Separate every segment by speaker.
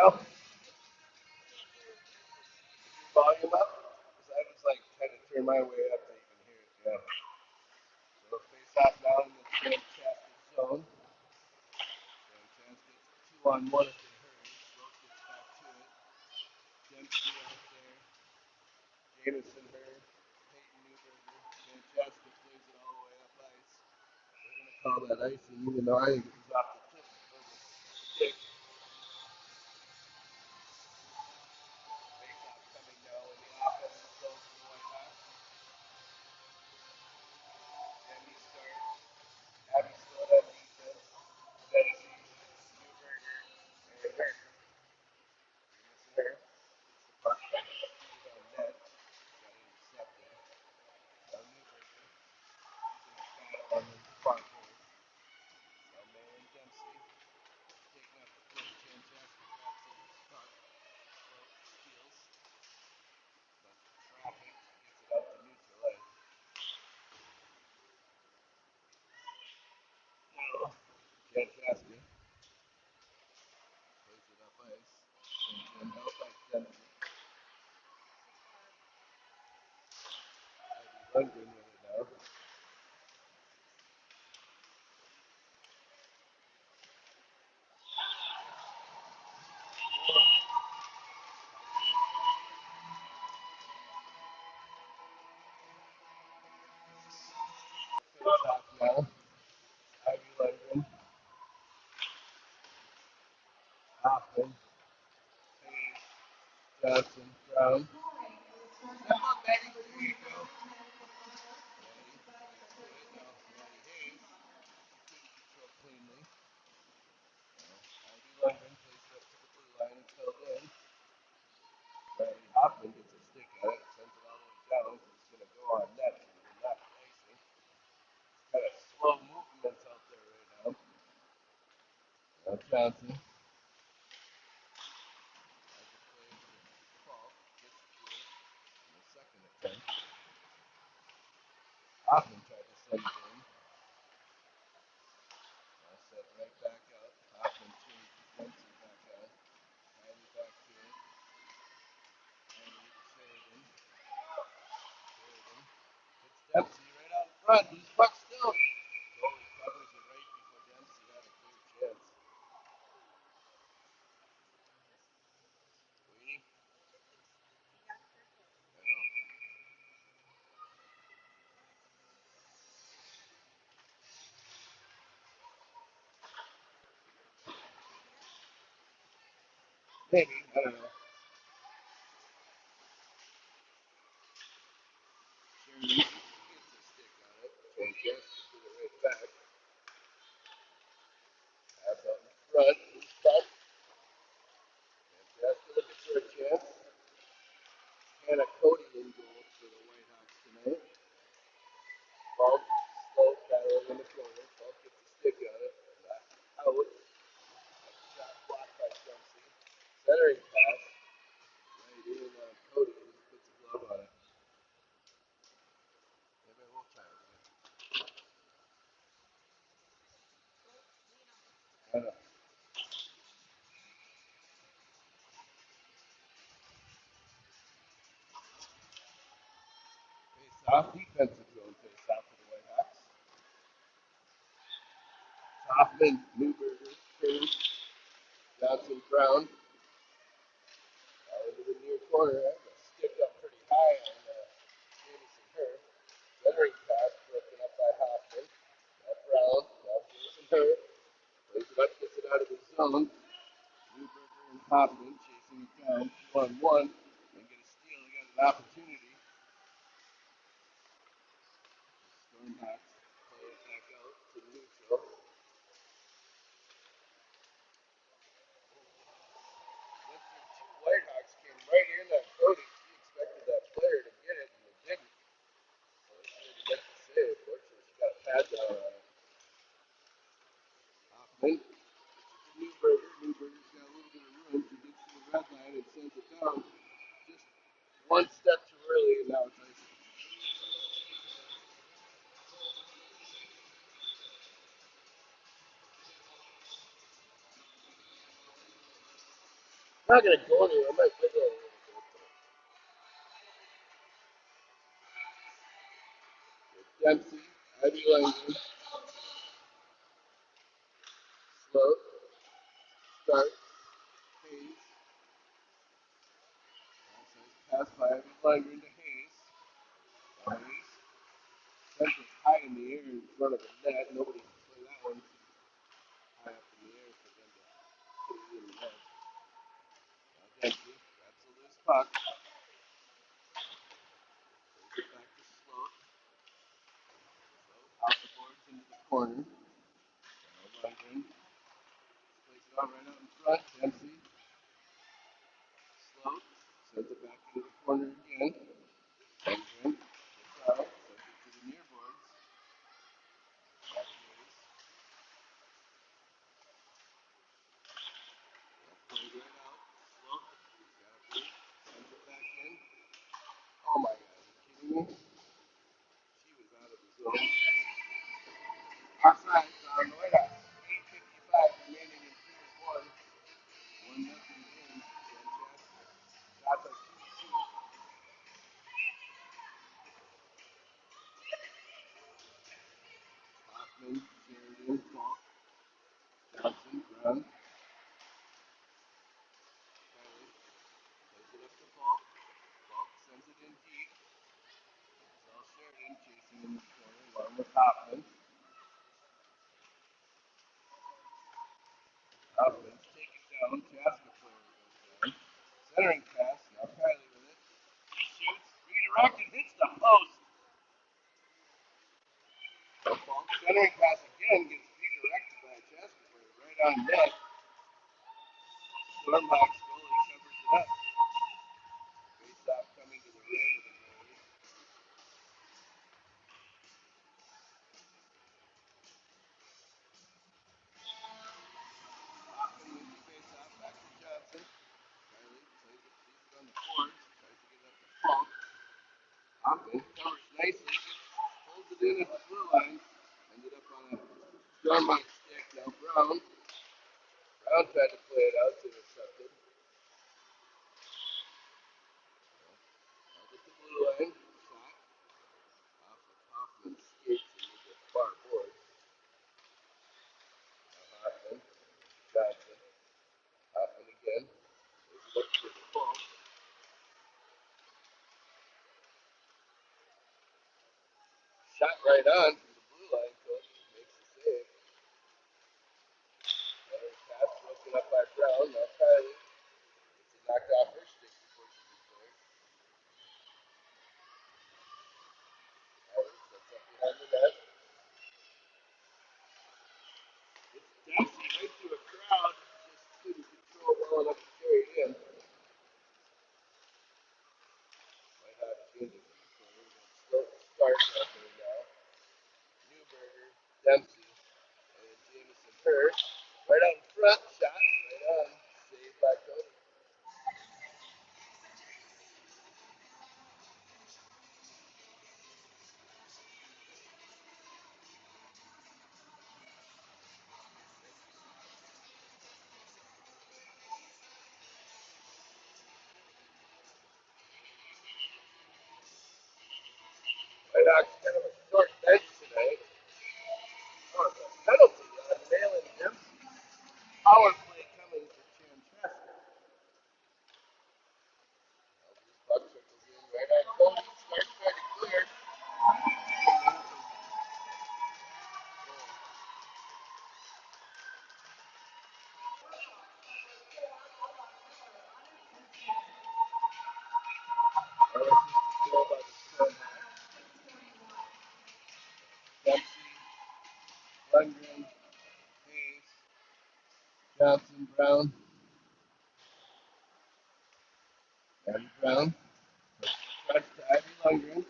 Speaker 1: now? Volume up? Because I was like trying to turn my way up to even hear it. Yeah. So face off now in the fantastic zone. Fantastic. 2-on-1 if they hurry. Slow gets back to it. Dempsey out there. Jameson her. Peyton Newberger. Fantastic plays it all the way up ice. They're going to call that icing, even though I think it was off the tip of the stick. Face off coming now in the offensive zone for the Whitehawks. Demi starts. Abby still on defense. Dempsey, Newberger, and her. Missing her. Gets the puck back on net. Got intercepted. Now Newberger using Scott on the far board. Now May and Dempsey taking up the play. Chaska grabs the puck. Float, steals. Traffic. Gets it out to neutral ice. Now Chaska plays it up ice. And out by Dempsey. Lundgren with it now. Face off now. Ivy Lundgren. Hoffman. Hayes. Johnson. Brown. Step up, Maddie. There you go. Maddie back to it now. Maddie Hayes. Couldn't control cleanly. Ivy Lundgren plays it up to the blue line. It's held in. Maddie Hoffman gets a stick at it. Sends it all the way down. It's going to go on net. It will not be icing. Kind of slow movements out there right now. Johnson. Second attempt. Hoffman tried to send it in. Now set right back up. Hoffman changed Dempsey back out. Riley back to it. Riley to Sheridan. Sheridan hits Dempsey right out front. He's puck still. Goalie covers it right before Dempsey had a clear chance. Sweeney. I know. Maybe. I don't know. Sheridan gets a stick on it. Fantastic. Put it right back. Pass out in front. Loose puck. Fantastic looking for a chance. Hannah Cody in goal for the Whitehawks tonight. Falk, slow paddling in the corner. Falk gets a stick on it. Out. Shot blocked by Dempsey. Centering pass. Right in on Cody. He puts a glove on it. Maybe we'll try it again. I know. Face off. Defensive zone face off for the Whitehawks. Hoffman, Newberger, Curtis, Johnson, Brown. Into the near corner. Stick up pretty high on Jameson Hurd. Centering pass broken up by Hoffman. Now Brown. Now Jameson Hurd. Plays it up, gets it out of the zone. Newberger and Hoffman chasing it down. 2-on-1. And get a steal. They got an opportunity. Stormhawks play it back out to neutral. Went through two Whitehawks, came right in on Cody. She expected that player to get it, and they didn't. So she had to make the save. Fortunately, she got a pad down on it. Hoffman gets it to Newberger. Newberger's got a little bit of room. She gets to the red line and sends it down. Just one step too early, and now it's icing. not gonna go anywhere. I might wiggle a little bit. Dempsey, Ivy Langdon, slow, start, Hayes, pass by Ivy Langdon to Hayes. Hayes sends it high in the air in front of the net. Nobody can play that one high up in the air for them to put it in the net. Dempsey, that's a loose puck. Plays it back to Sloat. Sloat off the boards into the corner. Langdon plays it on right out in front. Dempsey, Sloat, sends it back into the corner again. Langdon, gets out, sends it to the near boards. Plays right out. Sloat, sends it back in. Oh my god, are you kidding me? She was out of the zone. Offside on the White House. 8:55 remaining in period one. 1-0 game. Shots are 2-2. Hoffman, Sheridan, Falk, Johnson, Brown, Kylie. Plays it up to Falk. Falk sends it in deep. It's all Sheridan chasing in the corner along with Hoffman. Hoffman's taken down. Chaska player goes down. Centering pass. Now Kylie with it. He shoots. Redirected. Hits the post. Falk centering pass again gets redirected by a Chaska player right on net. Stormbox goalie covers it up. Face off coming to the right of the goalie. Hoffman wins the face off. Back to Johnson. Riley plays it, sees it on the boards. Tries to get it up to Falk. Hoffman covers nicely. Holds it in at the blue line. Ended up on a Stormbox stick. Now Brown. Brown tried to play it out. It's intercepted. Held it to blue line. Shot. Off of Hoffman's skates into the far boards. Hoffman. Johnson. Hoffman again. Looks for the ball. Shot right on from the blue line. Coach makes the save. Another pass broken up by Brown. Now Kylie gets it knocked off her stick before she can play. Kylie sets up behind the net. It's Dempsey right through a crowd. Just couldn't control well enough to carry it in. Might have to change a few players. Still start happening now. Newberger, Dempsey, and Jamison Hurst. Right out in front. Shot. Right on. Saved by Cody. White Hawks kind of a short bench tonight. Oh, the penalty on Malin Dempsey. Power play coming for Chaska. Puck circles in right on Cody. Starts trying to clear. Dempsey, Lundgren, Hayes, Johnson, Brown, and Brown. Touch to Ivy Lundgren.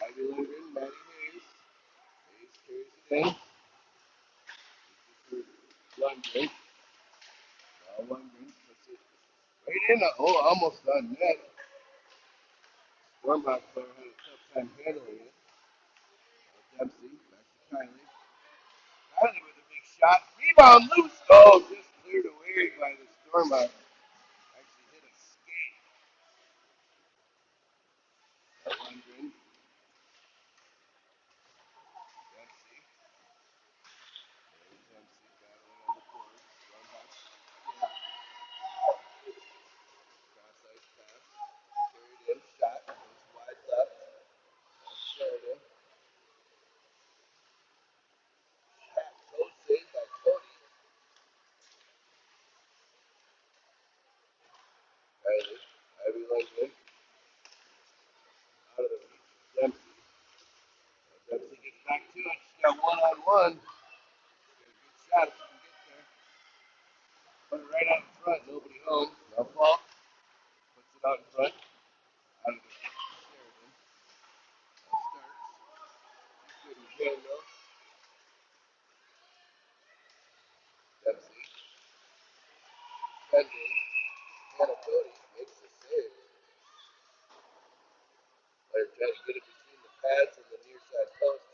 Speaker 1: Ivy Lundgren, Matty Hayes. Hayes carries it in. Lundgren. Now Lundgren puts it right in. Oh, almost on net. Warmbach player had a tough time handling it. Dempsey, back to Kylie. Kylie with a big shot. Rebound loose. Oh, just cleared away by the Stormbox. Actually one. Get a good shot if you can get there. Put it right out in front, nobody home. Now Paul puts it out in front. Out of the Sheridan. Now starts. Good again though. Dempsey. Defending. Hannah Cody makes the save. Player trying to get it between the pads and the near side post.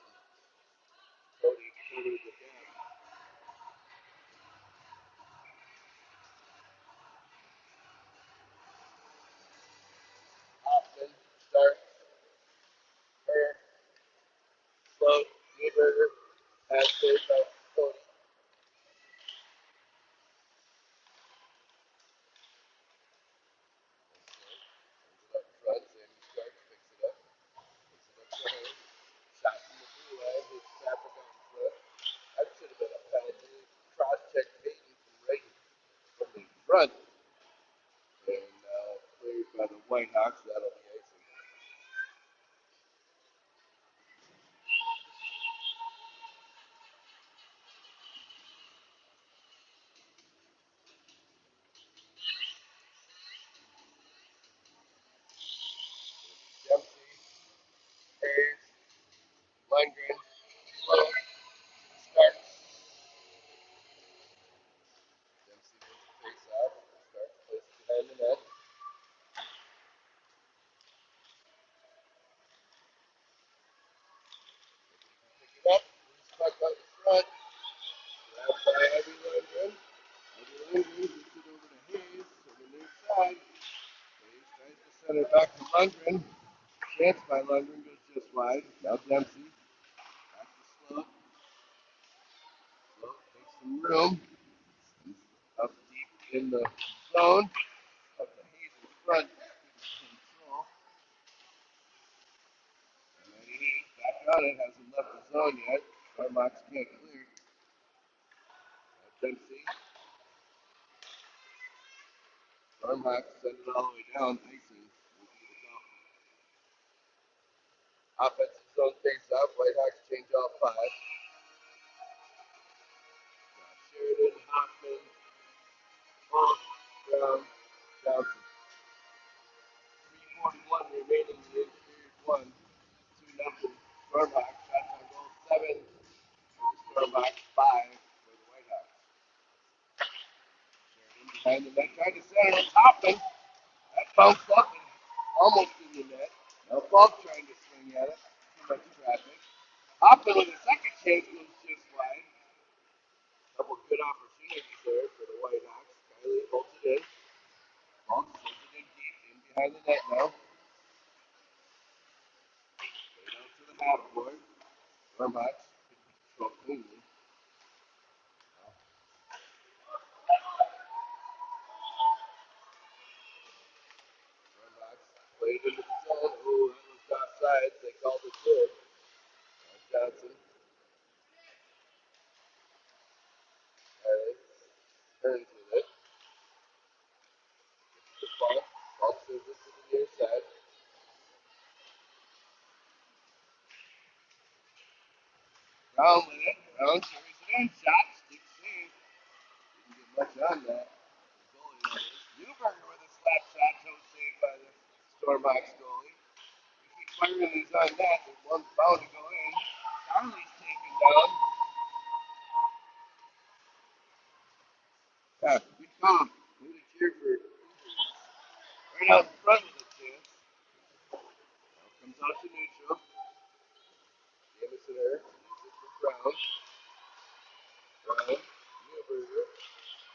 Speaker 1: Cody totally it down. Hoffman starts. Her. Slow. Nieberger. Pass saved by Cody. Up front. Sammy starts. Picks it up. Picks it up to her. Shot from the blue line. Hits traffic out in front. That should have been a penalty. Cross check Peyton from right from the front. And cleared by the Whitehawks. That'll be icing. Dempsey, Hayes, Lundgren, Slow, starts. Dempsey wins the face off. Starts, places behind the net. Pick it up. Loose puck out in front. Grabbed by Ivy Lundgren. Ivy Lundgren gets it over to Hayes on the near side. Hayes tries to send it back to Lundgren. Chance by Lundgren goes just wide. Now Dempsey. Back to Slow. Slow takes some room. Up deep in the zone. Up to Hayes in front. Control. And Hayes back on it. Hasn't left the zone yet. Starbucks can't clear. Dempsey. Stormhawks send it all the way down. Icing will be the call. Offensive zone face off. Whitehawks change all five. Sheridan, Hoffman, Holt, Brown, Johnson. 3:41 remaining in period one. 2-0. Stormhawks. Shots on goal 7 for the Stormhawks. 5 for the Whitehawks. Sheridan behind the net. Trying to center it. Hoffman. That bounced up and almost in the net. Now Falk trying to swing at it. Too much traffic. Hoffman with a second chance goes just wide. Couple good opportunities there for the Whitehawks. Kylie holds it in. Falk sends it in deep, in behind the net now. Straight out to the half board. Stormhawks control cleanly. Stormhawks played into the zone. Ooh, that was offside. They called it good. Johnson. Kylie turns with it. Gets the ball. Ball sends it to the near side. Brown with it. Brown carries it in. Shot. Stick save. Didn't get much on that. The goalie that is. Newberger with a slap shot. Toe saved by the Stormhawks goalie. They keep firing these on net. There's one's bound to go in. Charlie's taken down. Yeah, good call. Way to cheer for right out in front of the chance. Now comes out to neutral. Jamison Earth. Uses it for Brown. Brown. Newberger.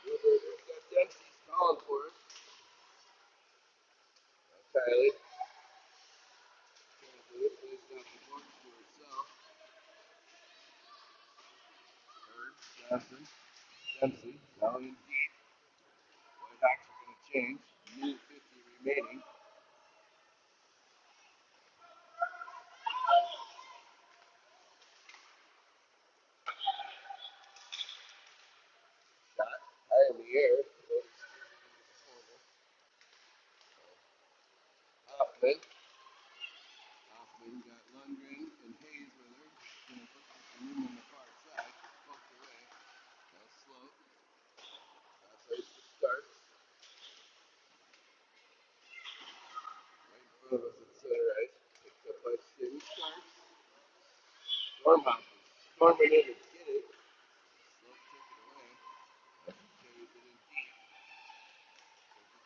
Speaker 1: Newberger's got Dempsey's calling for it. Now Kylie. Plays it off the boards to herself. Bird. Johnson. Dempsey. Now in deep. Whitehawks are going to change. Minute 50 remaining. Shot high in the air. Hoffman. Hoffman got Lundgren and Hayes with her. Going to put this one in on the far Storming in to get it. Slope took it away. Carries it in deep.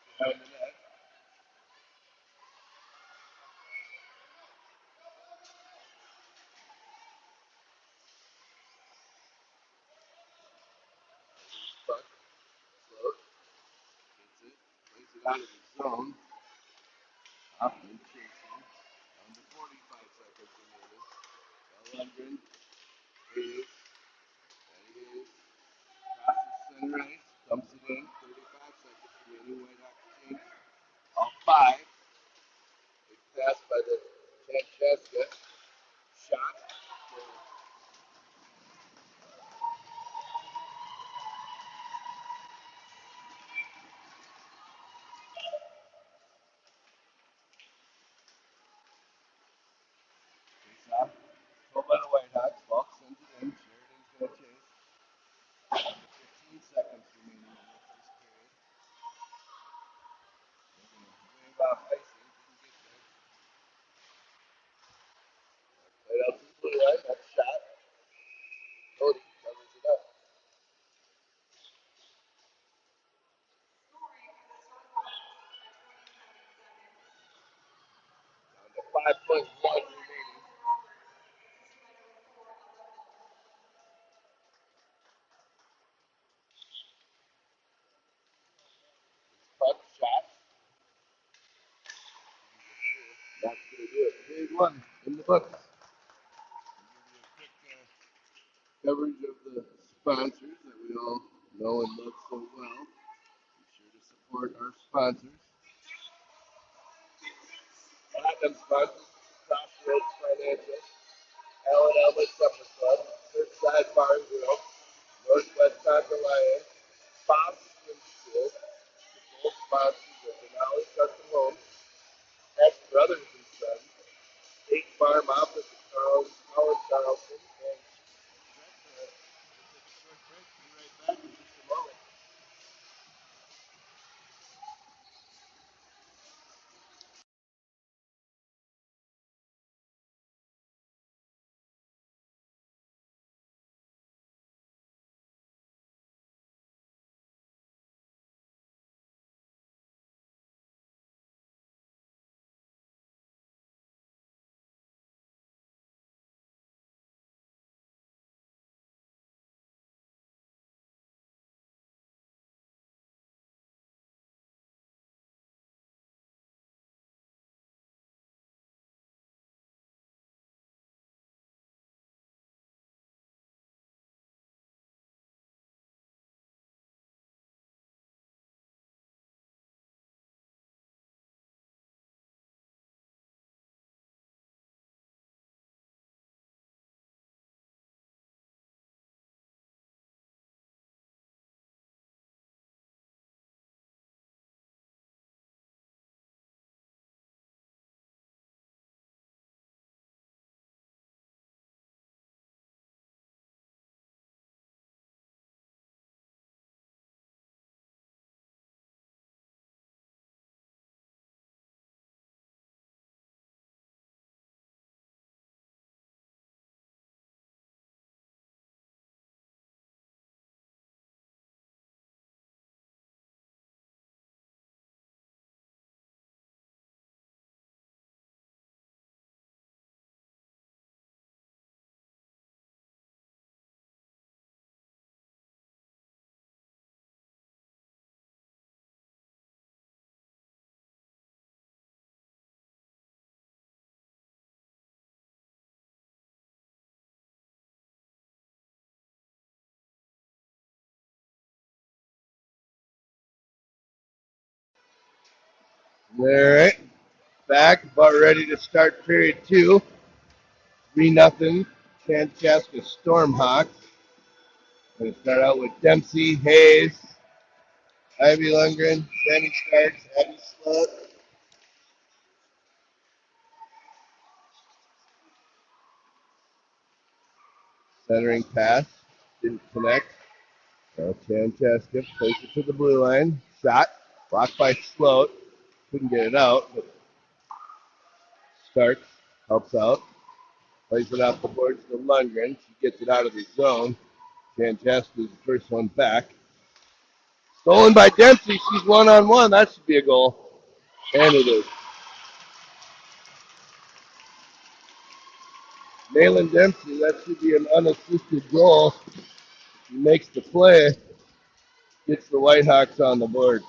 Speaker 1: Behind the net. Puck. Float. Gets it. Plays it out of the zone. Hoffman chasing. Under 45 seconds remaining. Lundgren. Is. And he is. Crosses center ice. Dumps it in. 35 seconds remaining. White Hawks change. All five. Big pass by the Chaska. Shot. Face off. Pulled by the White Hawks. Falk sends it in. Sheridan's going to chase. 15 seconds remaining in this period. They're going to wave off icing. Didn't get there. Right out to the blue line. That's shot. Cody covers it up. Down to 5.1 remaining. Puck shot. That's going to do it. Big one in the books. Coverage of the sponsors that we all know and love so well. Be sure to support our sponsors. Platinum sponsors, Crossroads Financial, Allen Supper Club, Surfside Bar and Grill, Northwest Soccer Alliance, Bob's Swim School, the full sponsors of Denali Custom Homes, X Brothers and Sons, State Farm Office of Colin Charleston, and we'll take a short break. Be right back in just a moment. All right, back, about ready to start period two. 3-0, Chaska Stormhawks. Going to start out with Dempsey, Hayes, Ivy Lundgren, Sammy Starks, Abby Slut. Centering pass, didn't connect. Now Chaska plays it to the blue line. Shot, blocked by Sloat. Couldn't get it out, but Starks helps out. Plays it off the boards to Lundgren. She gets it out of the zone. Chaska's the first one back. Stolen by Dempsey. She's one-on-one. That should be a goal. And it is. Malin Dempsey, that should be an unassisted goal. She makes the play. Gets the Whitehawks on the board.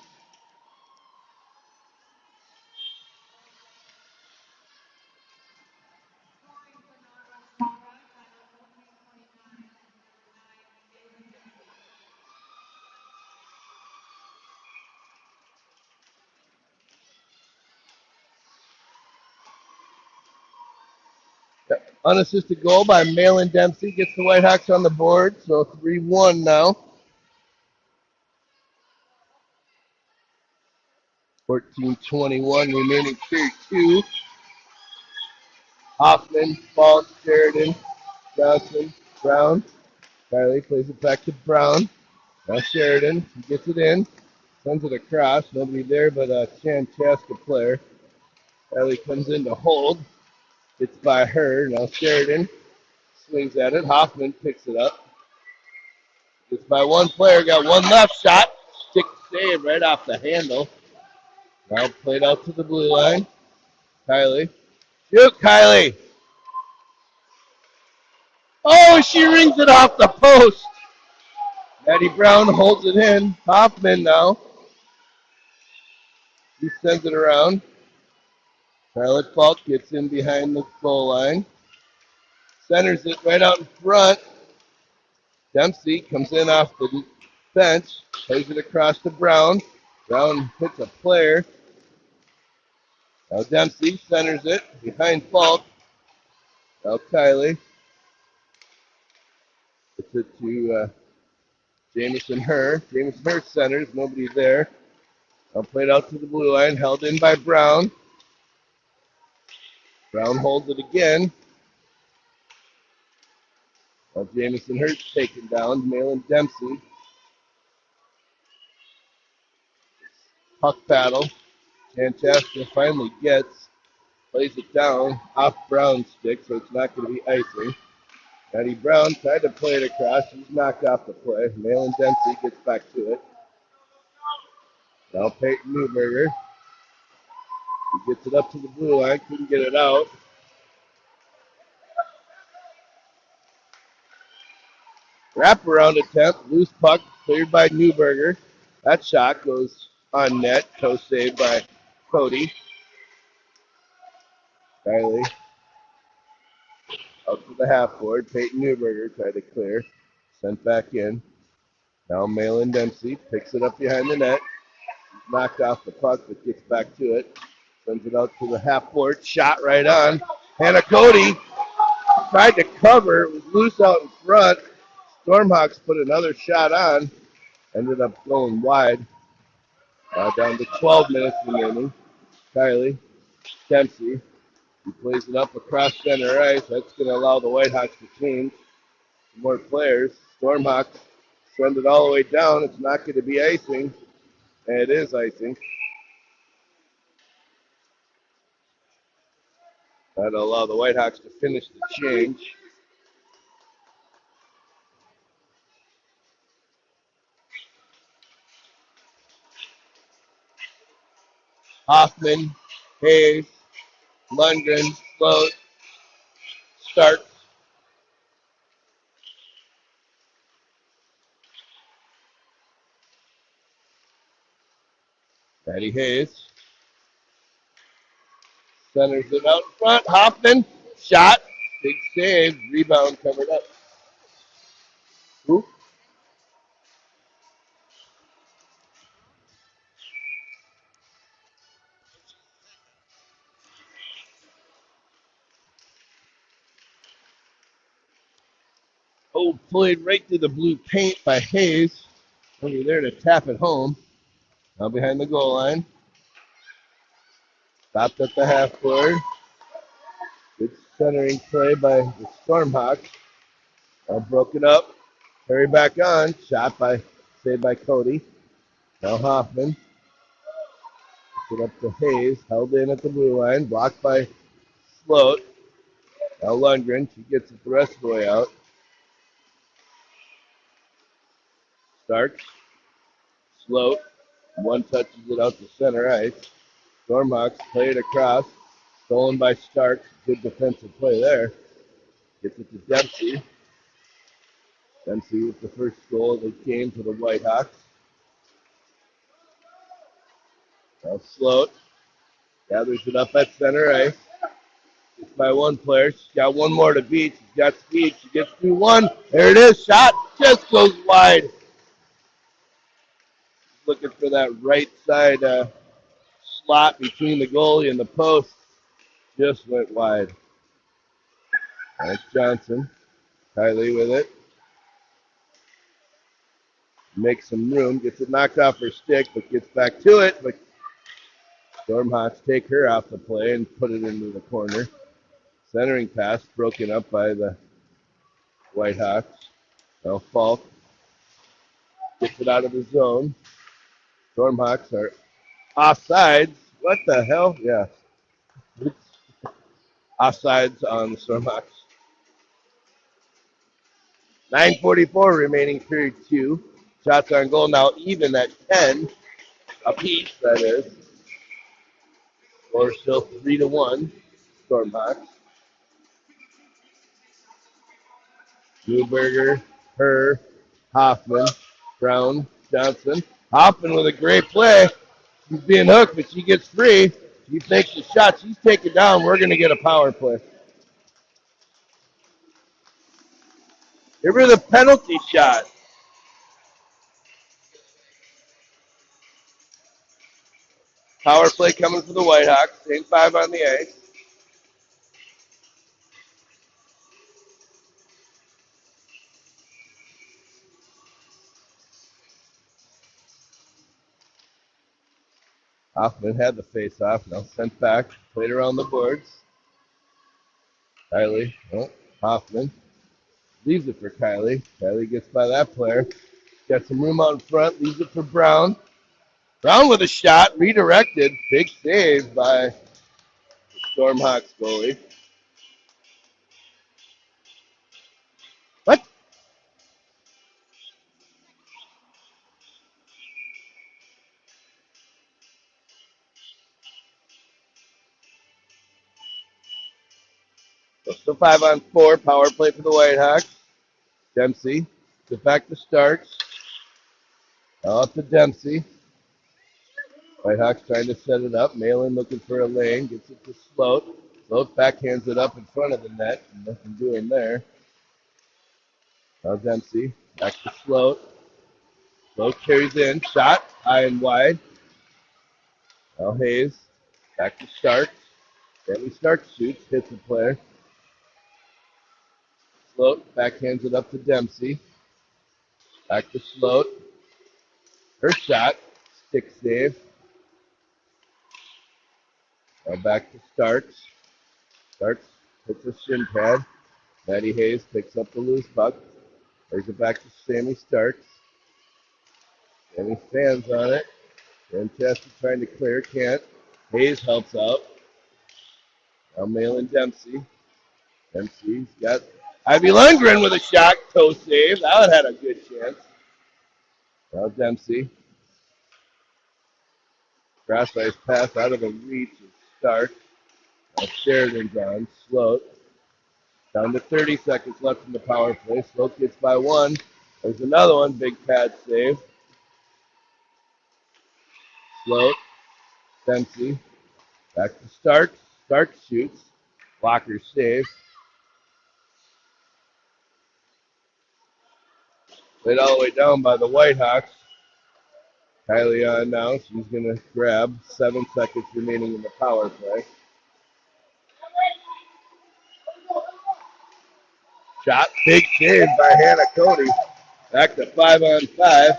Speaker 1: Unassisted goal by Malin Dempsey gets the Whitehawks on the board, so 3-1 now. 14:21 remaining period two. Hoffman, Falk, Sheridan, Johnson, Brown. Kylie plays it back to Brown. Now Sheridan, he gets it in, sends it across. Nobody there but a Chaska player. Kylie comes in to hold. It's by her. Now Sheridan swings at it. Hoffman picks it up. It's by one player. Got one left shot. Stick save right off the handle. Now played out to the blue line. Kylie. Shoot, Kylie. Oh, she rings it off the post. Maddie Brown holds it in. Hoffman now. He sends it around. Charlotte Falk gets in behind the goal line. Centers it right out in front. Dempsey comes in off the bench. Plays it across to Brown. Brown hits a player. Now Dempsey centers it behind Falk. Now Kylie. It's it to Jamison Herr. Jamison Herr centers. Nobody there. Now played out to the blue line. Held in by Brown. Brown holds it again. Now Jamison Hurt's taken down. Malin Dempsey. Puck battle. And Chaska finally plays it down off Brown's stick, so it's not going to be icing. Maddie Brown tried to play it across. She's knocked off the play. Malin Dempsey gets back to it. Now Peyton Newberger. He gets it up to the blue line. Couldn't get it out. Wraparound attempt. Loose puck cleared by Newberger. That shot goes on net. Toe saved by Cody. Kylie out to the half board. Peyton Newberger tried to clear. Sent back in. Now Malin Dempsey picks it up behind the net. He's knocked off the puck, but gets back to it. Sends it out to the half board. Shot right on. Hannah Cody tried to cover. It was loose out in front. Stormhawks put another shot on. Ended up going wide. Down to 12 minutes remaining. Kylie Dempsey. He plays it up across center ice. That's going to allow the Whitehawks to change. More players. Stormhawks send it all the way down. It's not going to be icing. And it is icing. That'll allow the Whitehawks to finish the change. Hoffman, Hayes, Lundgren, Float, starts. Patty Hayes centers it out front. Hoffman, shot, big save, rebound covered up. Ooh. Oh, played right through the blue paint by Hayes. Over there to tap it home. Now behind the goal line. Stopped at the half board. Good centering play by the Stormhawks. Now broken up. Carry back on. Saved by Cody. Now Hoffman. Get up to Hayes. Held in at the blue line. Blocked by Sloat. Now Lundgren, she gets it the rest of the way out. Starks, Sloat, one touches it out to center ice. Stormhawks play it across, stolen by Starks. Good defensive play there. Gets it to Dempsey. Dempsey with the first goal of the game for the Whitehawks. Now Sloat gathers it up at center ice. It's by one player. She's got one more to beat. She's got speed. She gets through one. There it is. Shot just goes wide. Looking for that right side slot between the goalie and the post. Just went wide. That's Johnson. Kylie with it. Makes some room. Gets it knocked off her stick, but gets back to it. But Stormhawks take her off the play and put it into the corner. Centering pass broken up by the Whitehawks. Now Falk gets it out of the zone. Stormhawks are offsides. What the hell? Yeah. Offsides on the Stormhawks. 9:44 remaining period 2. Shots on goal now even at 10 apiece, that is. Score still 3-1. Stormhawks. Newberger, Herr, Hoffman, Brown, Johnson. Hoffman with a great play. She's being hooked, but she gets free. She takes the shot. She's taken down. We're going to get a power play. Give her the penalty shot. Power play coming for the Whitehawks. Same 5 on the ice. Hoffman had the face-off. Now sent back. Played around the boards. Kylie. Oh, Hoffman. Leaves it for Kylie. Kylie gets by that player. Got some room out in front. Leaves it for Brown. Brown with a shot. Redirected. Big save by the Stormhawks goalie. What? So 5-on-4. Power play for the Whitehawks. Dempsey. Get back to Starks. Now up to Dempsey. Whitehawks trying to set it up. Malin looking for a lane. Gets it to Sloat. Sloat backhands it up in front of the net. Nothing doing there. Now Dempsey. Back to Sloat. Sloat carries in. Shot. High and wide. Now Hayes. Back to Starks. Then Starks shoots. Hits the player. Sloat backhands it up to Dempsey. Back to Sloat. Her shot. Stick save. Now back to Starks. Starks hits a shin pad. Maddie Hayes picks up the loose puck. Brings it back to Sammy Starks. Sammy stands on it. Fantastic trying to clear. Can't. Hayes helps out. Now Malin Dempsey. Dempsey's got Ivy Lundgren with a shot. Toe save. That one had a good chance. Now Dempsey. Cross ice pass out of the reach of Stark. Now Sheridan's on. Sloat. Down to 30 seconds left in the power play. Sloat gets by one. There's another one. Big pad save. Sloat. Dempsey. Back to Starks. Starks shoots. Blocker save. Played all the way down by the Whitehawks. Kylie on now. She's going to grab. 7 seconds remaining in the power play. Shot. Big save by Hannah Cody. Back to 5-on-5.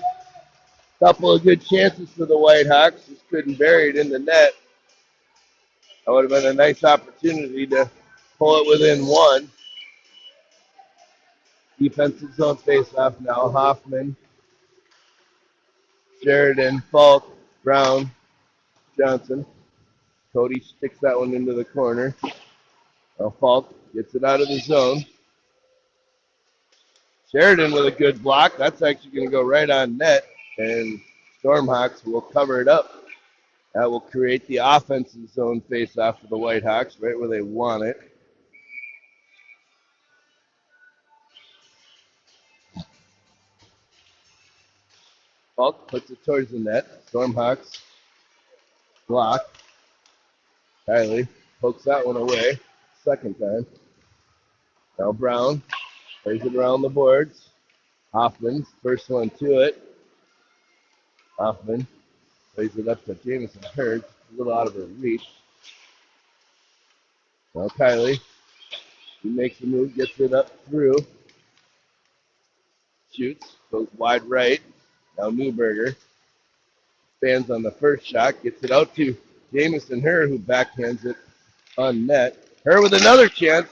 Speaker 1: Couple of good chances for the Whitehawks. Just couldn't bury it in the net. That would have been a nice opportunity to pull it within one. Defensive zone face-off now. Hoffman, Sheridan, Falk, Brown, Johnson. Cody sticks that one into the corner. Now Falk
Speaker 2: gets it out of the zone. Sheridan with a good block. That's actually going to go right on net, and Stormhawks will cover it up. That will create the offensive zone face-off for the Whitehawks, right where they want it. Falk puts it towards the net. Stormhawks block. Kylie pokes that one away. Second time. Now Brown plays it around the boards. Hoffman's first one to it. Hoffman plays it up to Jamison Hurd. A little out of her reach. Now Kylie. He makes a move, gets it up through. Shoots, goes wide right. Now Newberger stands on the first shot, gets it out to Jamison Hurd, who backhands it on net. Her with another chance.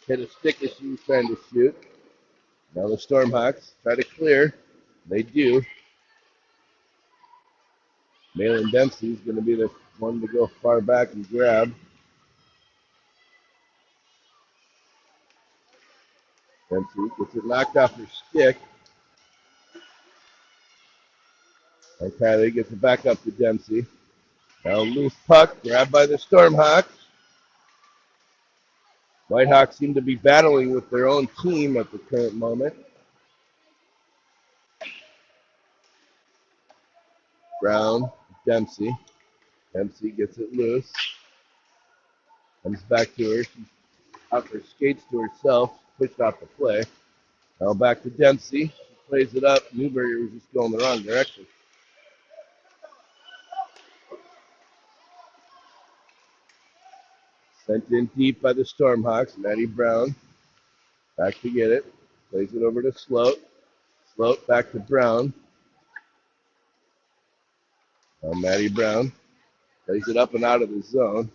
Speaker 2: Hit a stick as she was trying to shoot. Now the Stormhawks try to clear. They do. Malin Dempsey is going to be the one to go far back and grab. Dempsey gets it knocked off her stick. And Kylie gets it back up to Dempsey. Now loose puck, grabbed by the Stormhawks. Whitehawks seem to be battling with their own team at the current moment. Brown, Dempsey. Dempsey gets it loose. Comes back to her. She's off her skates to herself. Pushed off the play. Now back to Dempsey. She plays it up. Newberger was just going the wrong direction. Sent in deep by the Stormhawks. Maddie Brown back to get it. Plays it over to Sloat. Sloat back to Brown. Now Maddie Brown plays it up and out of the zone.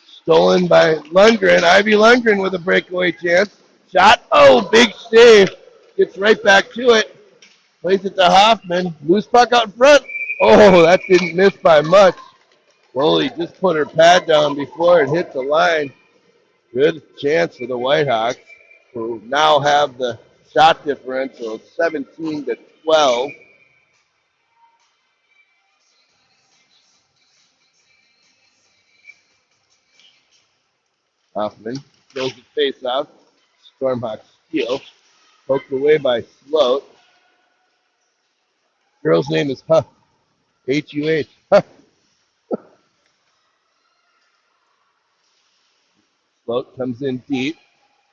Speaker 2: Stolen by Lundgren. Ivy Lundgren with a breakaway chance. Shot. Oh, big save. Gets right back to it. Plays it to Hoffman. Loose puck out in front. Oh, that didn't miss by much. Goalie just put her pad down before it hit the line. Good chance for the Whitehawks, who now have the shot differential of 17-12. Hoffman throws the face off. Stormhawks steal. Poked away by Sloat. Girl's name is Huff. H-U-H. Huff. Sloat comes in deep.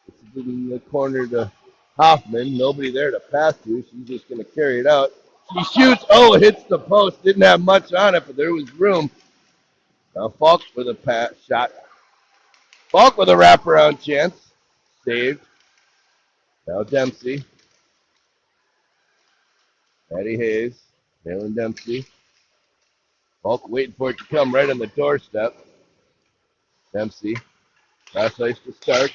Speaker 2: It's in the corner to Hoffman. Nobody there to pass to. She's just going to carry it out. She shoots. Oh, it hits the post. Didn't have much on it, but there was room. Now Falk with a shot. Falk with a wraparound chance. Saved. Now Dempsey. Maddie Hayes. Malin Dempsey. Falk waiting for it to come right on the doorstep. Dempsey. Last ice to start.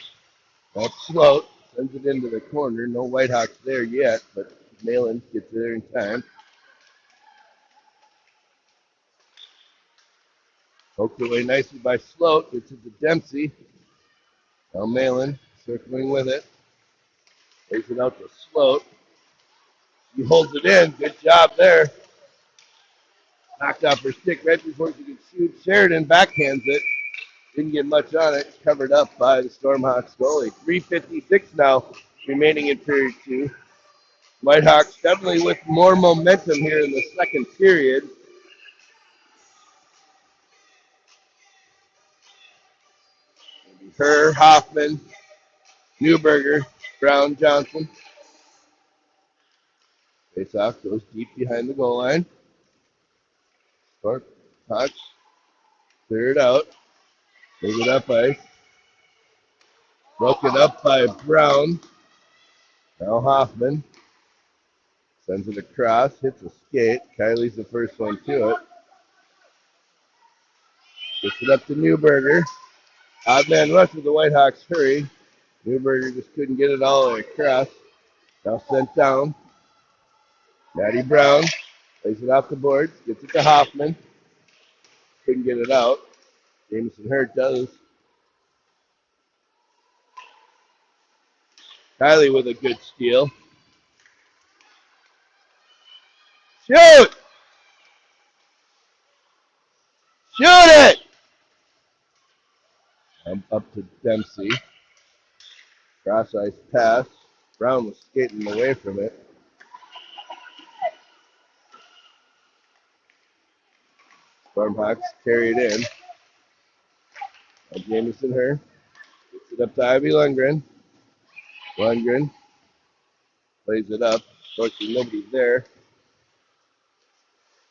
Speaker 2: That's Sloat. Sends it into the corner. No Whitehawks there yet, but Malin gets there in time. Poked away nicely by Sloat. Gets it to Dempsey. Now Malin circling with it. Takes it out to Sloat. He holds it in. Good job there. Knocked off her stick right before she could shoot. Sheridan backhands it. Didn't get much on it. Covered up by the Stormhawks goalie. 3:56 now remaining in period two. Whitehawks definitely with more momentum here in the second period. Her, Hoffman, Newberger, Brown, Johnson. Face off goes deep behind the goal line. Short touch. Clear it out. Move it up ice. Broken up by Brown. Now Hoffman. Sends it across. Hits a skate. Kylie's the first one to it. Gets it up to Newberger. Odd man rush with the Whitehawks hurry. Newberger just couldn't get it all the way across. Now sent down. Maddie Brown plays it off the boards. Gets it to Hoffman. Couldn't get it out. Jamison Hurd does. Kylie with a good steal. Shoot! Shoot it! Up to Dempsey. Cross ice pass. Brown was skating away from it. Stormhawks carry it in. Jameson her. Gets it up to Ivy Lundgren. Lundgren plays it up. Fortunately, nobody's there.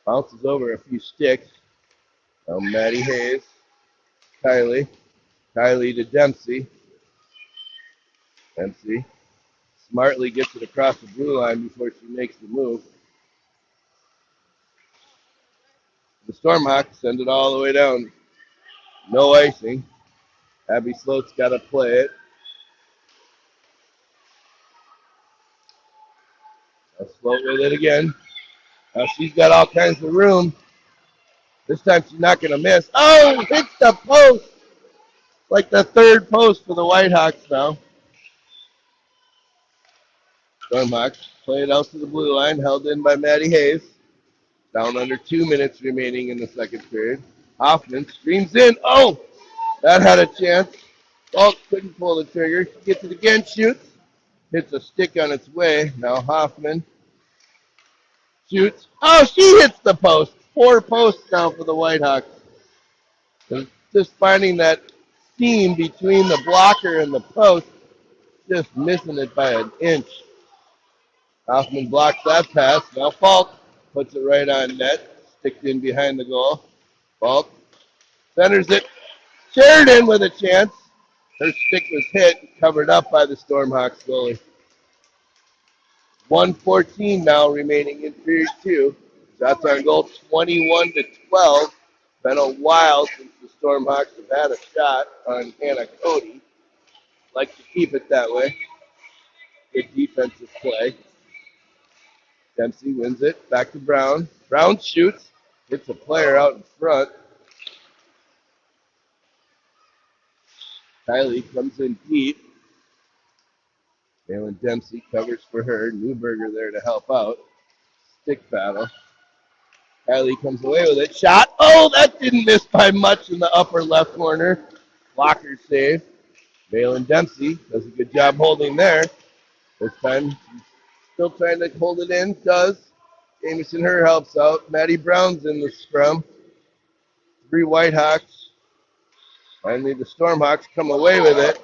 Speaker 2: Bounces over a few sticks. Now Maddie Hayes. Kylie. Kylie to Dempsey. Dempsey smartly gets it across the blue line before she makes the move. The Stormhawks send it all the way down. No icing. Abby Sloat's got to play it. Now Sloat with it again. Now she's got all kinds of room. This time she's not going to miss. Oh, hits the post. Like the third post for the Whitehawks now. Stormhawks play it out to the blue line, held in by Maddie Hayes. Down under 2 minutes remaining in the second period. Hoffman streams in. Oh, that had a chance. Falk couldn't pull the trigger. She gets it again, shoots. Hits a stick on its way. Now Hoffman shoots. Oh, she hits the post. 4 posts now for the Whitehawks. Just finding that seam between the blocker and the post, just missing it by an inch. Hoffman blocks that pass. Now Falk puts it right on net. Sticked in behind the goal. Falk centers it. Sheridan with a chance. Her stick was hit, covered up by the Stormhawks goalie. 1:14 now remaining in period 2. Shots on goal 21-12. Been a while since the Stormhawks have had a shot on Hannah Cody. Like to keep it that way. Good defensive play. Dempsey wins it. Back to Brown. Brown shoots. Hits a player out in front. Kylie comes in deep. Jalen Dempsey covers for her. Newberger there to help out. Stick battle. Kylie comes away with it. Shot. Oh, that didn't miss by much in the upper left corner. Blocker save. Jalen Dempsey does a good job holding there. This time she's still trying to hold it in. Does. Jamison her helps out. Maddie Brown's in the scrum. 3 Whitehawks. Finally, the Stormhawks come away with it.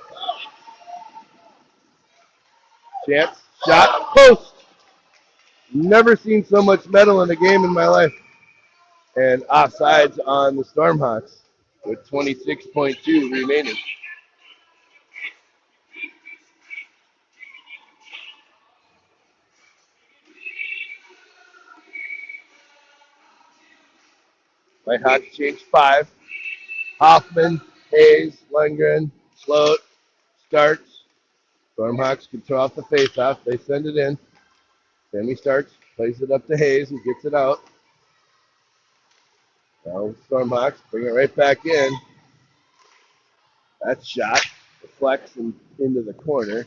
Speaker 2: Chance, shot, post. Never seen so much metal in a game in my life. And offsides on the Stormhawks with 26.2 remaining. Whitehawks change 5. Hoffman, Hayes, Lundgren, Sloat, starts. Stormhawks can throw off the faceoff. They send it in. Sammy starts, plays it up to Hayes, who gets it out. Now Stormhawks bring it right back in. That shot deflects into the corner.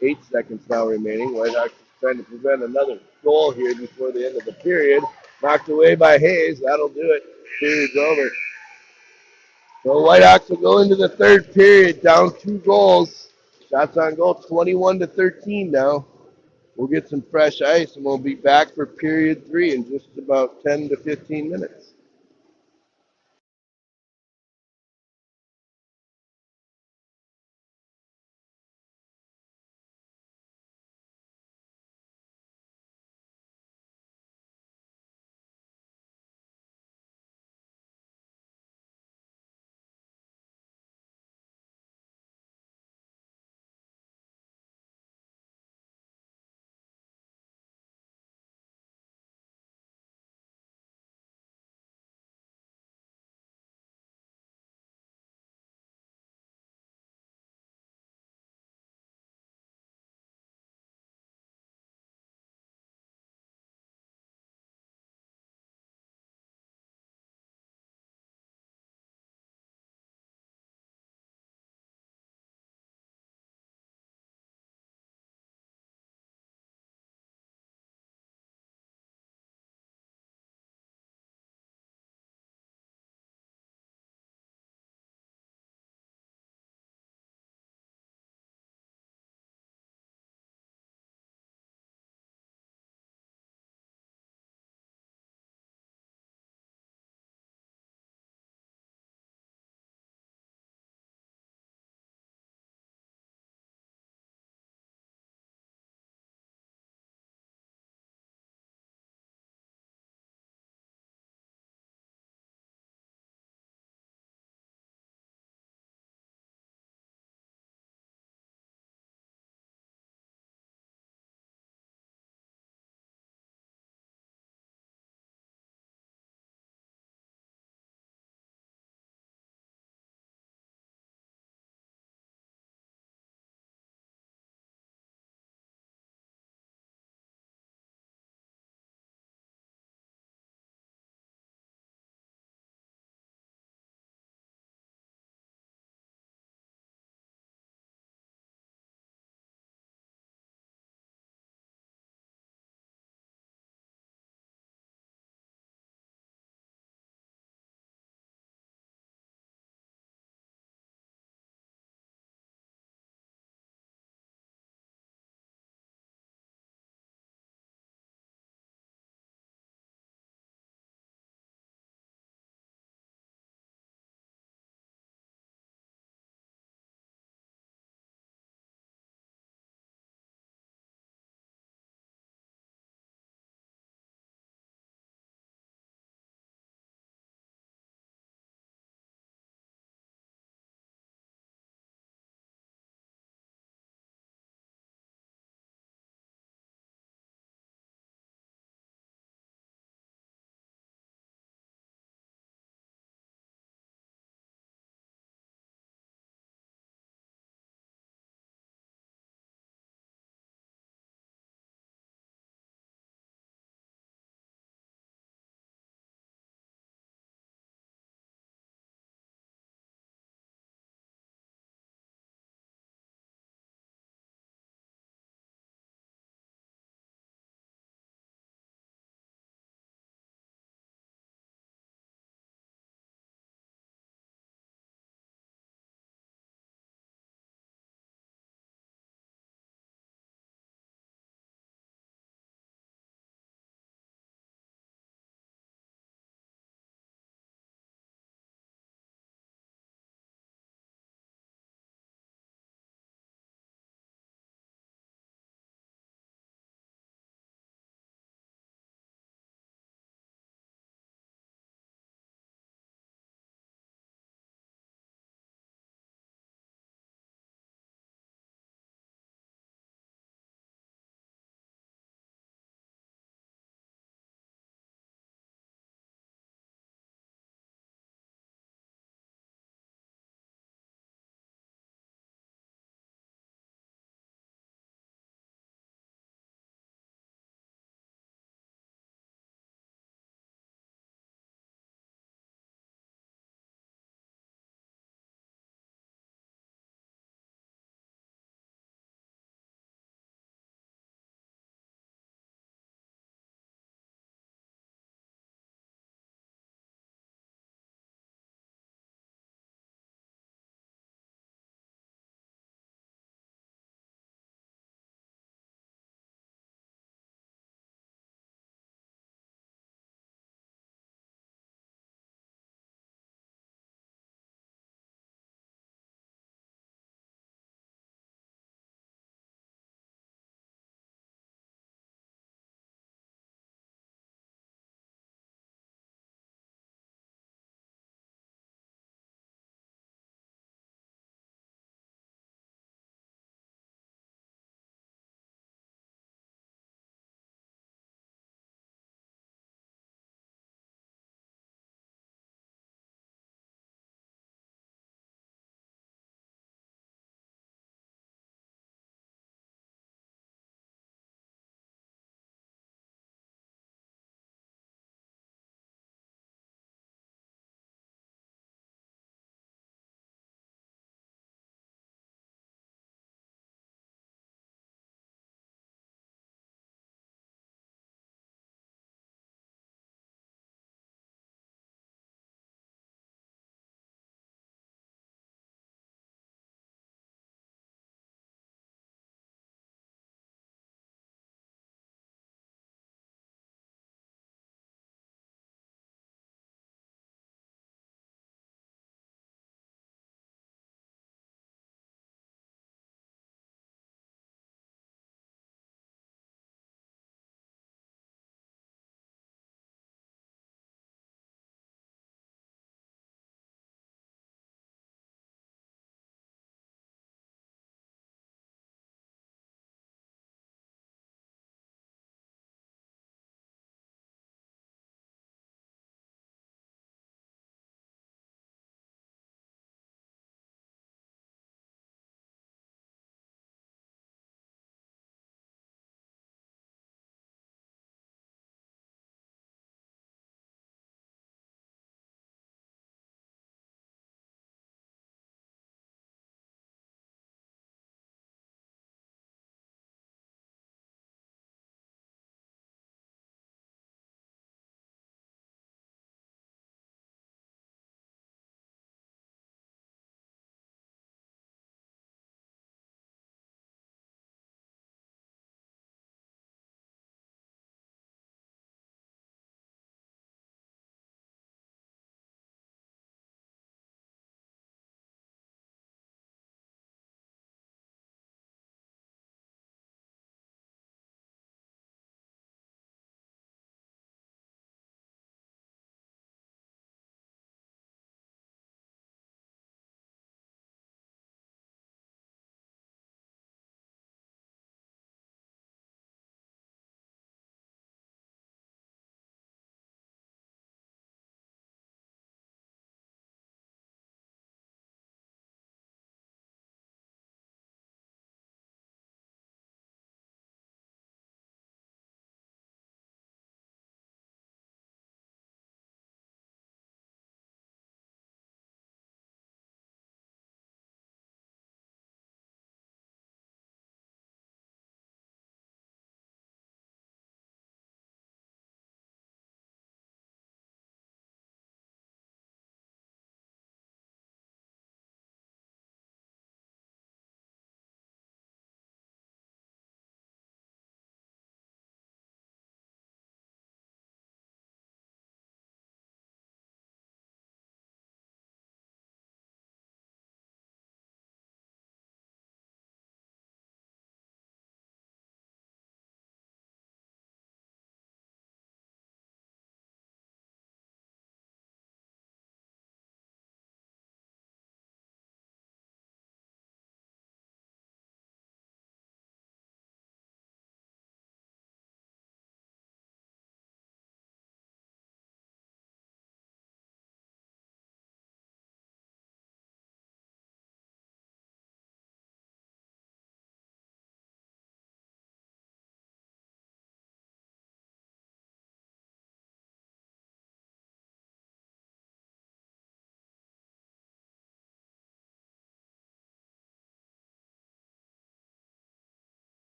Speaker 2: 8 seconds now remaining. Whitehawks is trying to prevent another goal here before the end of the period. Knocked away by Hayes. That'll do it. Period's over. So Whitehawks will go into the third period down 2 goals. Shots on goal 21-13 now. We'll get some fresh ice and we'll be back for period 3 in just about 10 to 15 minutes.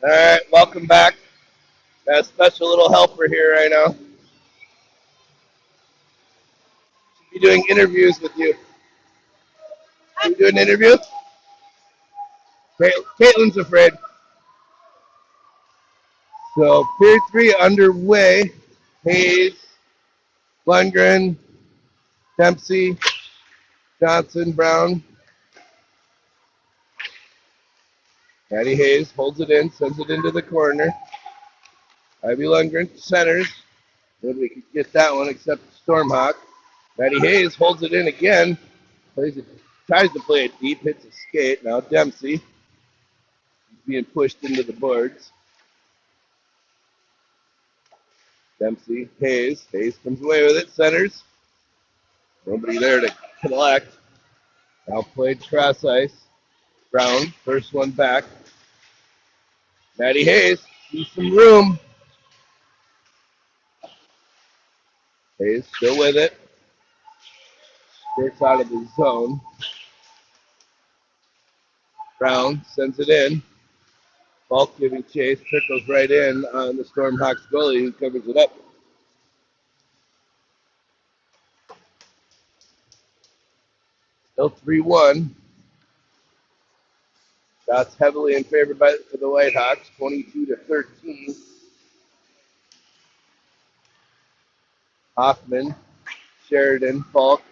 Speaker 2: All right, welcome back. Got a special little helper here right now. Should be doing interviews with you. Should we do an interview? Caitlin's afraid. So period 3 underway. Hayes, Lundgren, Dempsey, Johnson, Brown. Patty Hayes holds it in, sends it into the corner. Ivy Lundgren centers. Nobody could get that one except Stormhawk. Patty Hayes holds it in again. Tries to play it deep, hits a skate. Now Dempsey being pushed into the boards. Dempsey, Hayes. Hayes comes away with it, centers. Nobody there to collect. Now played cross ice. Brown, first one back. Matty Hayes sees some room. Hayes still with it. Skirts out of the zone. Brown sends it in. Falk giving chase, trickles right in on the Stormhawks goalie who covers it up. Still 3-1. Shots heavily in favor for the Whitehawks, 22-13. Hoffman, Sheridan, Falk,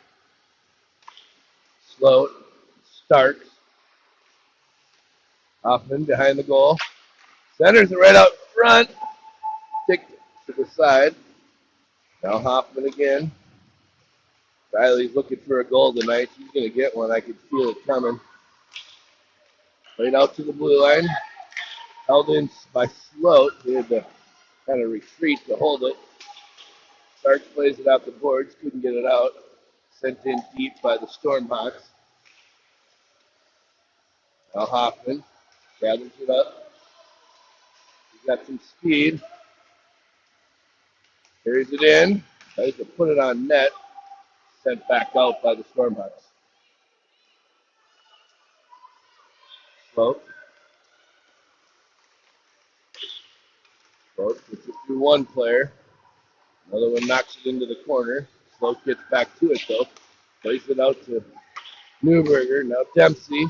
Speaker 2: Sloat, Starks. Hoffman behind the goal. Centers it right out front. Kicked to the side. Now Hoffman again. Riley's looking for a goal tonight. He's going to get one. I can feel it coming. Right out to the blue line. Held in by Sloat. He had to kind of retreat to hold it. Starks plays it out the boards. Couldn't get it out. Sent in deep by the Stormhawks. Now Hoffman gathers it up. He's got some speed. Carries it in. Tries to put it on net. Sent back out by the Stormhawks. Sloat. Sloat gets it through one player. Another one knocks it into the corner. Sloat gets back to it though. Plays it out to Newberger. Now Dempsey.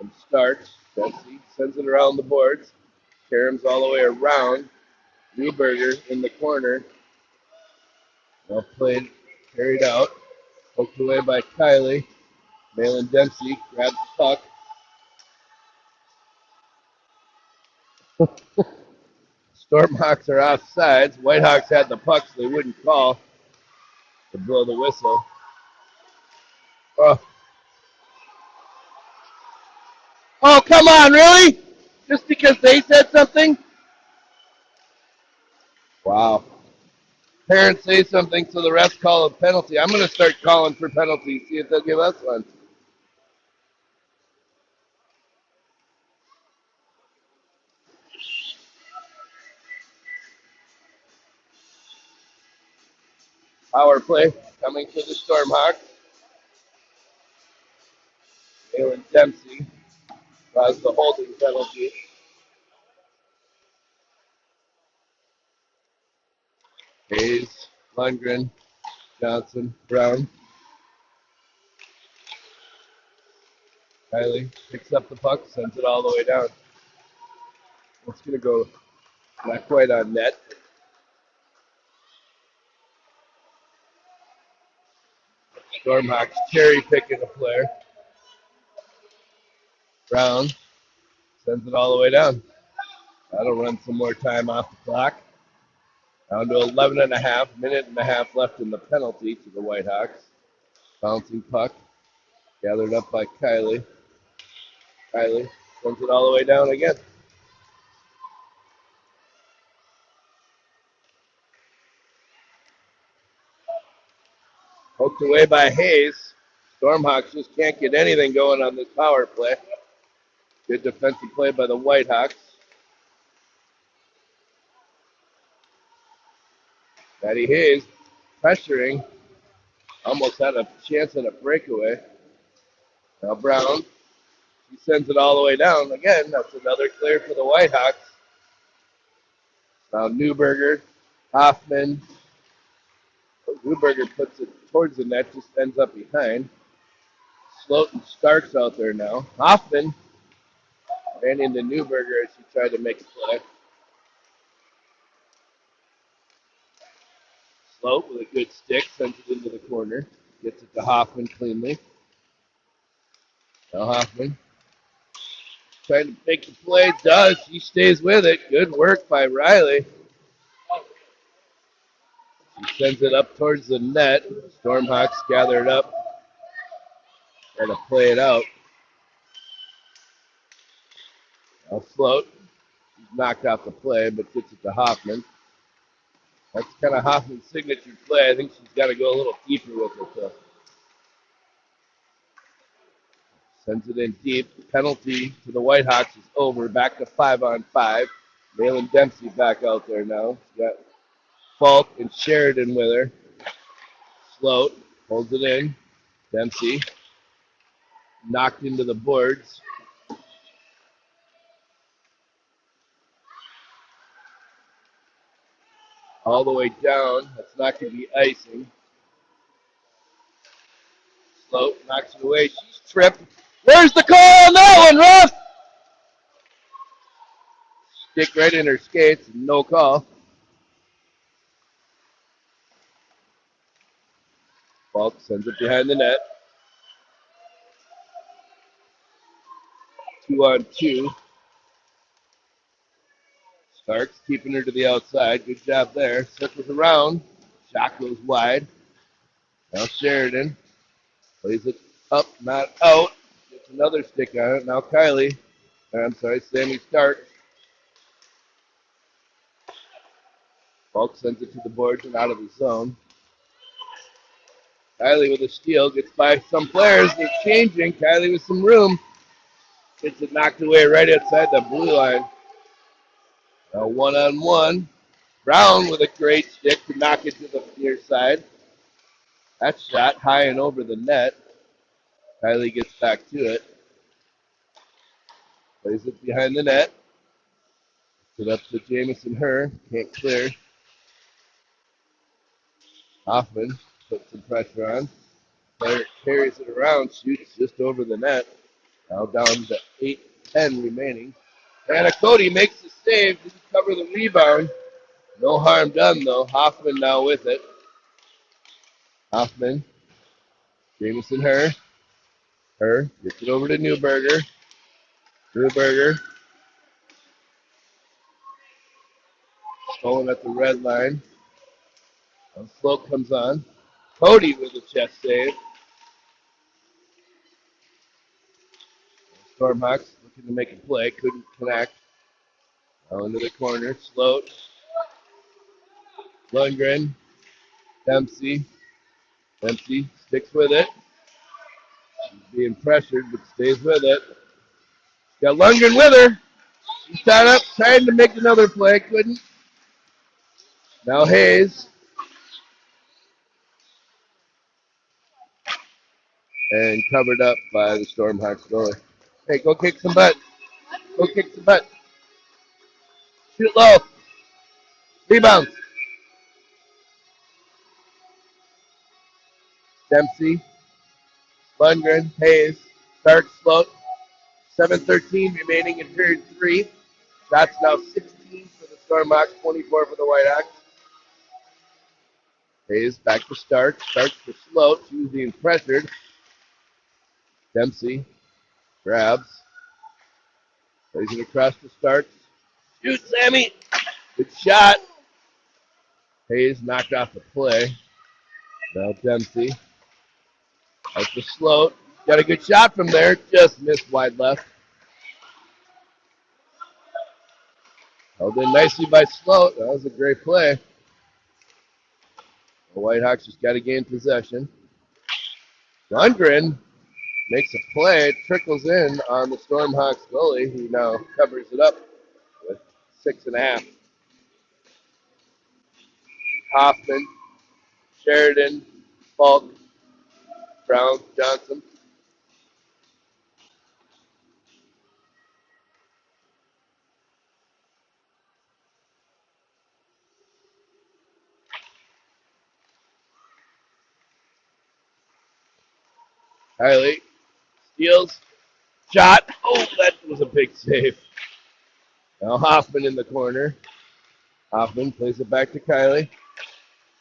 Speaker 2: And starts. Dempsey sends it around the boards. Karam's all the way around. Newberger in the corner. Well played. Carried out. Poked away by Kylie. Malin Dempsey grabs the puck. Stormhawks are offsides. Whitehawks had the puck, so they wouldn't call to blow the whistle. Oh, come on, really? Just because they said something? Wow. Parents say something, so the refs call a penalty. I'm going to start calling for penalties, see if they'll give us one. Power play coming to the Stormhawks. Malin Dempsey draws the holding penalty. Hayes, Lundgren, Johnson, Brown. Kylie picks up the puck, sends it all the way down. It's going to go not quite on net. Stormhawks cherry picking a player. Brown sends it all the way down. That'll run some more time off the clock. Down to 11 and a half, minute and a half left in the penalty to the Whitehawks. Bouncing puck, gathered up by Kylie. Kylie sends it all the way down again. Poked away by Hayes. Stormhawks just can't get anything going on this power play. Good defensive play by the Whitehawks. Matty Hayes pressuring. Almost had a chance at a breakaway. Now Brown He sends it all the way down. Again, that's another clear for the Whitehawks. Now Newberger, Hoffman. Newberger puts it towards the net, just ends up behind. Sloat and Starks out there now. Hoffman ran into Newberger as he tried to make a play. Sloat with a good stick sends it into the corner. Gets it to Hoffman cleanly. Now Hoffman trying to make the play. Does. He stays with it. Good work by Riley. He sends it up towards the net. Stormhawks gather it up. Try to play it out. Now Sloat. He's knocked out the play, but gets it to Hoffman. That's kind of Hoffman's signature play. I think she's got to go a little deeper with it, though. Sends it in deep. Penalty to the Whitehawks is over. Back to 5-on-5. Malin Dempsey back out there now. She's got Falk and Sheridan with her. Sloat holds it in. Dempsey knocked into the boards. All the way down. That's not going to be icing. Sloat knocks it away. She's tripped. Where's the call on that one, ref? Stick right in her skates. No call. Falk sends it behind the net. 2-on-2. Starks keeping her to the outside. Good job there. Circles around. Shot goes wide. Now Sheridan plays it up, not out. Gets another stick on it. Now Sammy Stark. Falk sends it to the boards and out of the zone. Kylie with a steal. Gets by some players. They're changing. Kylie with some room. Gets it knocked away right outside the blue line. Now 1-on-1. Brown with a great stick to knock it to the near side. That shot high and over the net. Kylie gets back to it. Plays it behind the net. Put up to Jamison Herr. Can't clear. Hoffman puts some pressure on. Player carries it around. Shoots just over the net. Now down to 8-10 remaining. Anna Cody makes the save. Didn't cover the rebound. No harm done, though. Hoffman now with it. Hoffman. Jamison Herr. Herr gets it over to Newberger. Newberger. Stolen at the red line. Sloat comes on. Cody with a chest save. Stormhawks looking to make a play. Couldn't connect. Now into the corner. Sloat. Lundgren. Dempsey. Dempsey sticks with it. She's being pressured, but stays with it. Got Lundgren with her. She's tied up, trying to make another play. Couldn't. Now Hayes. And covered up by the Stormhawks goalie. Hey, go kick some butt. Go kick some butt. Shoot low. Rebounds. Dempsey. Lundgren. Hayes. Stark Sloat. 7:13 remaining in period 3. Shots now 16 for the Stormhawks, 24 for the Whitehawks. Hayes back to Stark. Stark to Sloat. She was being pressured. Dempsey grabs. Plays it across to Stark. Shoot, Sammy. Good shot. Hayes knocked off the play. Now Dempsey. Out to Sloat. Got a good shot from there. Just missed wide left. Held in nicely by Sloat. That was a great play. The Whitehawks just got to gain possession. Lundgren makes a play. Trickles in on the Stormhawks goalie, who now covers it up with 6.5. Hoffman, Sheridan, Falk, Brown, Johnson. Kylie steals. Shot. Oh, that was a big save. Now Hoffman in the corner. Hoffman plays it back to Kylie.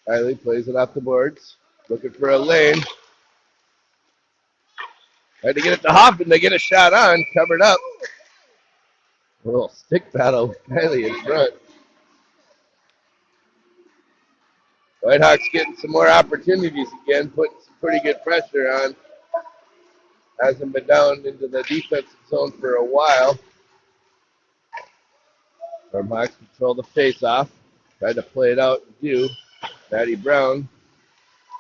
Speaker 2: Kylie plays it off the boards. Looking for a lane. Tried to get it to Hoffman. They get a shot on. Covered up. A little stick battle with Kylie in front. Whitehawks getting some more opportunities again. Putting some pretty good pressure on. Hasn't been down into the defensive zone for a while. Stormhawks control the face-off. Tried to play it out and do. Maddie Brown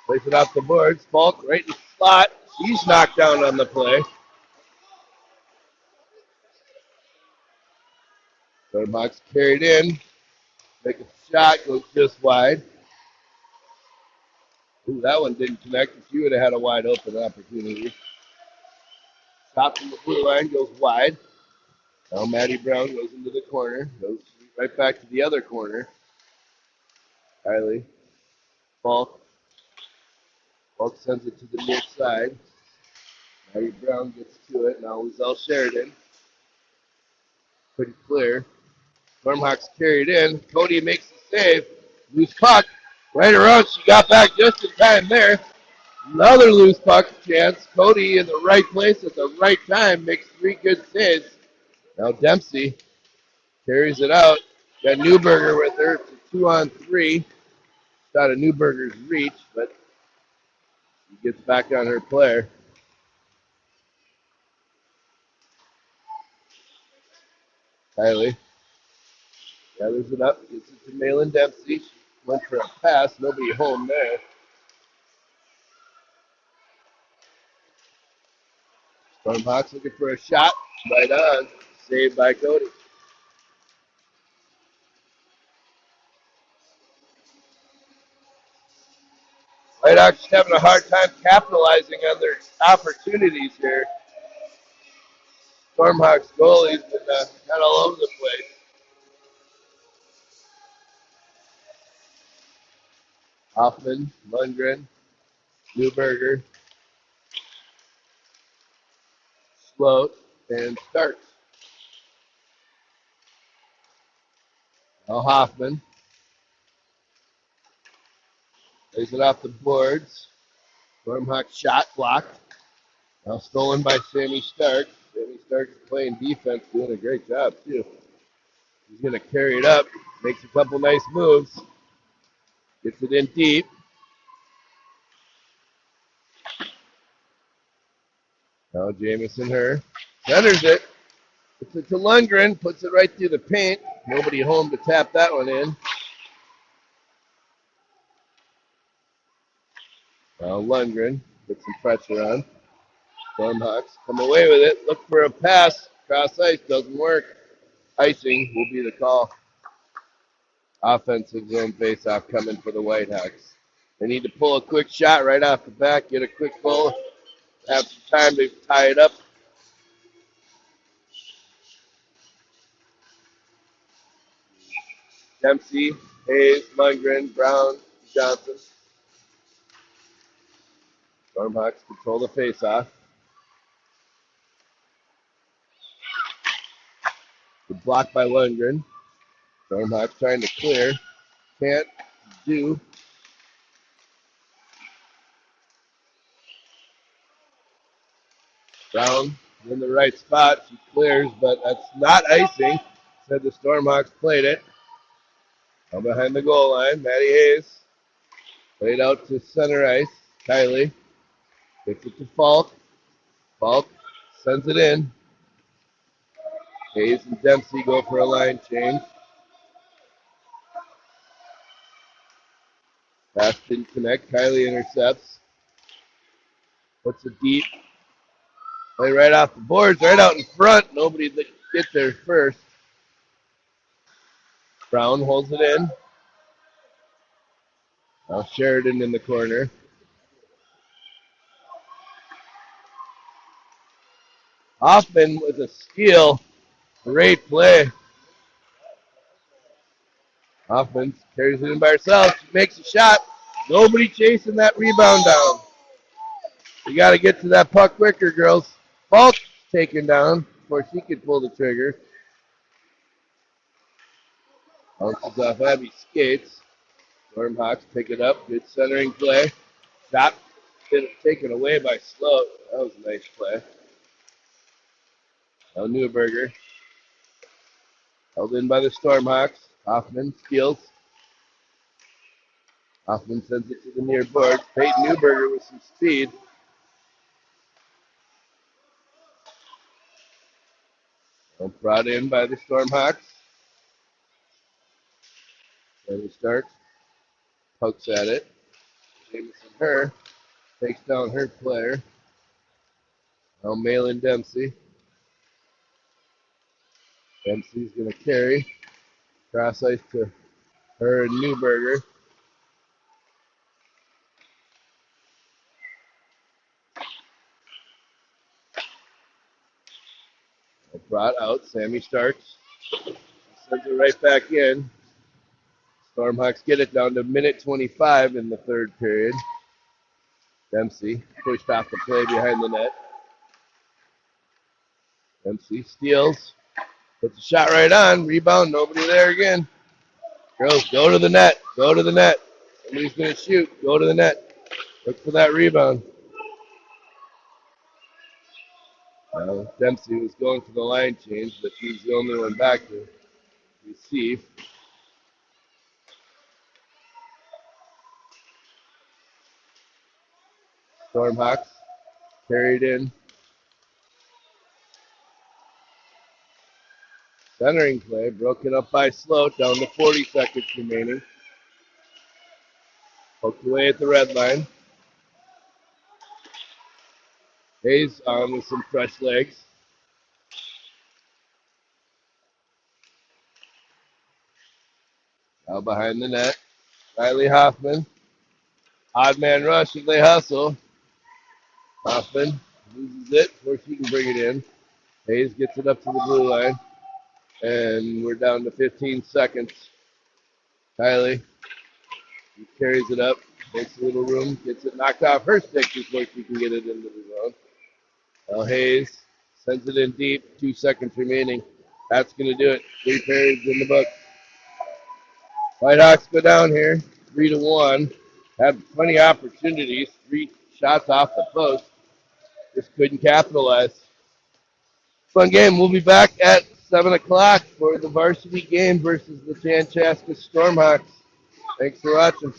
Speaker 2: plays it off the boards. Falk right in the slot. She's knocked down on the play. Stormhawks carried in. Make a shot. Goes just wide. Ooh, that one didn't connect. She would have had a wide open opportunity. Top from the blue line goes wide. Now Maddie Brown goes into the corner. Goes right back to the other corner. Kylie. Falk. Falk sends it to the near side. Maddie Brown gets to it. Now Lizelle Sheridan. Pretty clear. Stormhawks carried in. Cody makes the save. Loose puck. Right around. She got back just in time there. Another loose puck chance. Cody in the right place at the right time. Makes 3 good saves. Now Dempsey carries it out. Got Newberger with her. It's a 2-on-3. It's out of Newberger's reach, but she gets back on her player. Kylie gathers it up, gets it to Malin Dempsey. She went for a pass, nobody home there. Stormhawks looking for a shot, right on, saved by Cody. Whitehawks just having a hard time capitalizing on their opportunities here. Stormhawks goalie's been kind of all over the place. Hoffman, Lundgren, Newberger, Sloat, and Starks. Now Hoffman lays it off the boards. Stormhawks shot blocked. Now stolen by Sammy Starks. Sammy Starks playing defense, doing a great job too. He's going to carry it up, makes a couple nice moves, gets it in deep. Now Jamison her centers it, puts it to Lundgren, puts it right through the paint. Nobody home to tap that one in. Now Lundgren gets some pressure on. Stormhawks come away with it. Look for a pass. Cross ice doesn't work. Icing will be the call. Offensive zone face-off coming for the Whitehawks. They need to pull a quick shot right off the bat, get a quick goal, have some time to tie it up. Dempsey, Hayes, Lundgren, Brown, Johnson. Stormhawks control the face-off. Good block by Lundgren. Stormhawks trying to clear. Can't do. Brown in the right spot. She clears, but that's not icing. Said the Stormhawks played it. Now behind the goal line, Maddie Hayes. Played out to center ice. Kylie. Gets it to Falk. Falk sends it in. Hayes and Dempsey go for a line change. Pass didn't connect. Kylie intercepts. Puts it deep. Play right off the boards, right out in front. Nobody get there first. Brown holds it in. Now Sheridan in the corner. Hoffman with a steal. Great play. Hoffman carries it in by herself. She makes a shot. Nobody chasing that rebound down. You got to get to that puck quicker, girls. Falk's taken down before she could pull the trigger. Bounces off Abby's skates. Stormhawks pick it up. Good centering play. Shot taken away by Sloat. That was a nice play. Now Newberger. Held in by the Stormhawks. Hoffman steals. Hoffman sends it to the near boards. Peyton Newberger with some speed. Brought in by the Stormhawks. Then he starts. Pokes at it. Jameson her. Takes down her player. Now Malin Dempsey. Dempsey's going to carry. Cross ice to her and Newberger. Brought out. Sammy starts. Sends it right back in. Stormhawks get it down to minute 25 in the third period. Dempsey pushed off the play behind the net. Dempsey steals. Puts a shot right on. Rebound. Nobody there again. Girls, go to the net. Go to the net. Somebody's going to shoot. Go to the net. Look for that rebound. Dempsey was going for the line change, but he's the only one back to receive. Stormhawks carried in. Centering play, broken up by Sloat, down to 40 seconds remaining. Poked away at the red line. Hayes on with some fresh legs. Now behind the net. Riley Hoffman. Odd man rush if they hustle. Hoffman loses it before she can bring it in. Hayes gets it up to the blue line. And we're down to 15 seconds. Kylie carries it up, makes a little room, gets it knocked off her stick before she can get it into the zone. Now Hayes sends it in deep, 2 seconds remaining. That's going to do it. 3 periods in the book. Whitehawks go down here, 3-1. Had plenty of opportunities, 3 shots off the post. Just couldn't capitalize. Fun game. We'll be back at 7 o'clock for the varsity game versus the Chaska Stormhawks. Thanks for watching.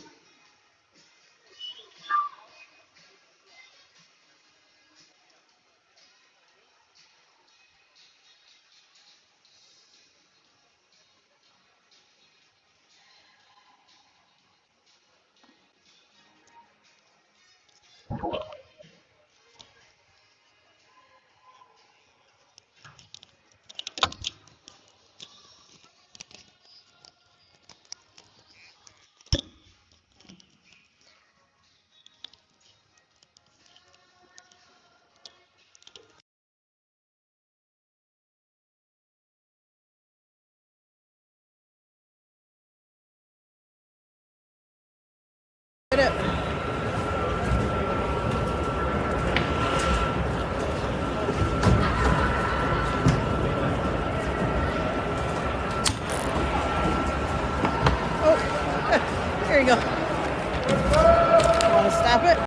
Speaker 3: There you go.